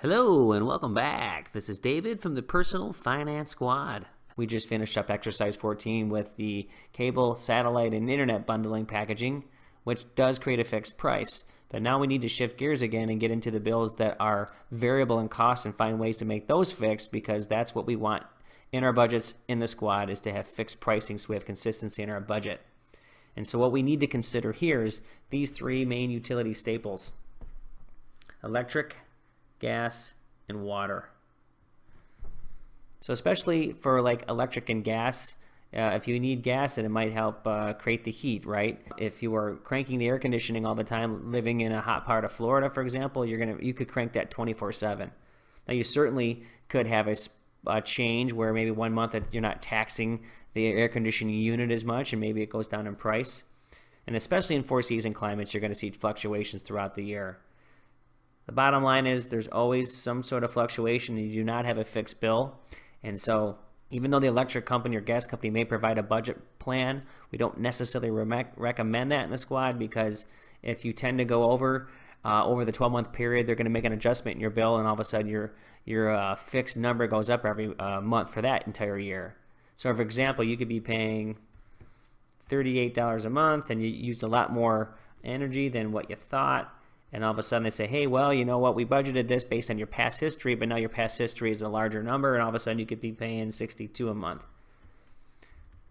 Hello and welcome back. This is David from the Personal Finance Squad. We just finished up exercise 14 with the cable, satellite, and internet bundling packaging, which does create a fixed price. But now we need to shift gears again and get into the bills that are variable in cost and find ways to make those fixed, because that's what we want in our budgets in the squad, is to have fixed pricing so we have consistency in our budget. And so what we need to consider here is these three main utility staples: electric, gas, and water. So especially for like electric and gas, if you need gas, then it might help create the heat, right? If you are cranking the air conditioning all the time, living in a hot part of Florida, for example, you could crank that 24/7. Now you certainly could have a change where maybe 1 month that you're not taxing the air conditioning unit as much, and maybe it goes down in price. And especially in four-season climates, you're going to see fluctuations throughout the year. The bottom line is there's always some sort of fluctuation, and you do not have a fixed bill. And so even though the electric company or gas company may provide a budget plan, we don't necessarily recommend that in the squad, because if you tend to go over the 12-month period, they're going to make an adjustment in your bill, and all of a sudden your fixed number goes up every month for that entire year. So for example, you could be paying $38 a month and you use a lot more energy than what you thought. And all of a sudden they say, hey, well, you know what, we budgeted this based on your past history, but now your past history is a larger number, and all of a sudden you could be paying $62 a month.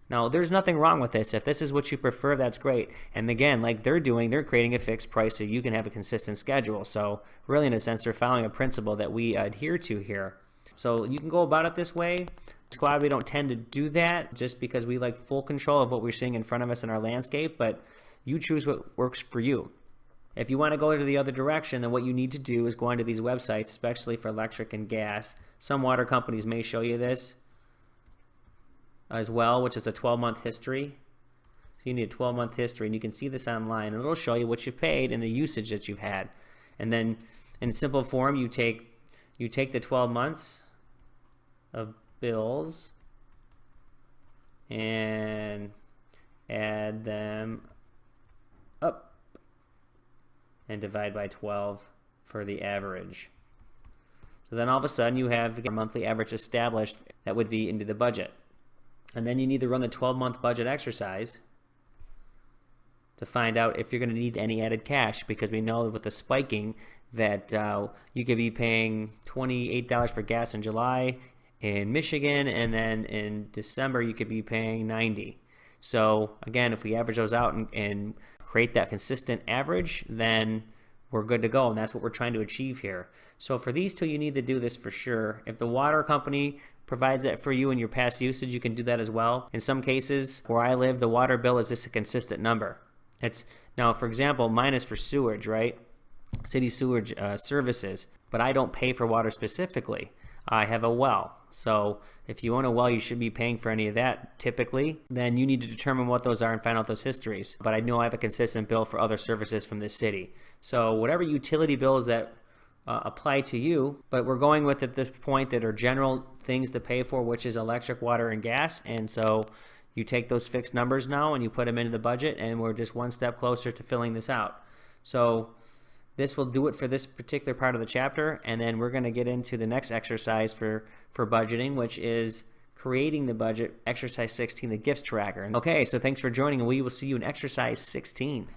Now, there's nothing wrong with this. If this is what you prefer, that's great. And again, like they're creating a fixed price so you can have a consistent schedule. So really, in a sense, they're following a principle that we adhere to here. So you can go about it this way. Squad, we don't tend to do that just because we like full control of what we're seeing in front of us in our landscape, but you choose what works for you. If you want to go to the other direction, then what you need to do is go onto these websites, especially for electric and gas. Some water companies may show you this as well, which is a 12-month history. So you need a 12-month history, and you can see this online, and it'll show you what you've paid and the usage that you've had. And then in simple form, you take the 12 months of bills and add them up and divide by 12 for the average. So then all of a sudden you have a monthly average established that would be into the budget. And then you need to run the 12-month budget exercise to find out if you're going to need any added cash, because we know with the spiking that you could be paying $28 for gas in July in Michigan, and then in December you could be paying $90. So again, if we average those out and create that consistent average, then we're good to go, and that's what we're trying to achieve here. So for these two, you need to do this for sure. If the water company provides that for you in your past usage, you can do that as well. In some cases, where I live, the water bill is just a consistent number. Now, for example, mine is for sewage, right? City sewage services, but I don't pay for water specifically. I have a well. So if you own a well, you should be paying for any of that typically. Then you need to determine what those are and find out those histories. But I know I have a consistent bill for other services from this city. So whatever utility bills that apply to you, but we're going with at this point that are general things to pay for, which is electric, water, and gas. And so you take those fixed numbers now and you put them into the budget, and we're just one step closer to filling this out. So this will do it for this particular part of the chapter, and then we're going to get into the next exercise for budgeting, which is creating the budget, exercise 16, the gifts tracker. Okay, so thanks for joining, and we will see you in exercise 16.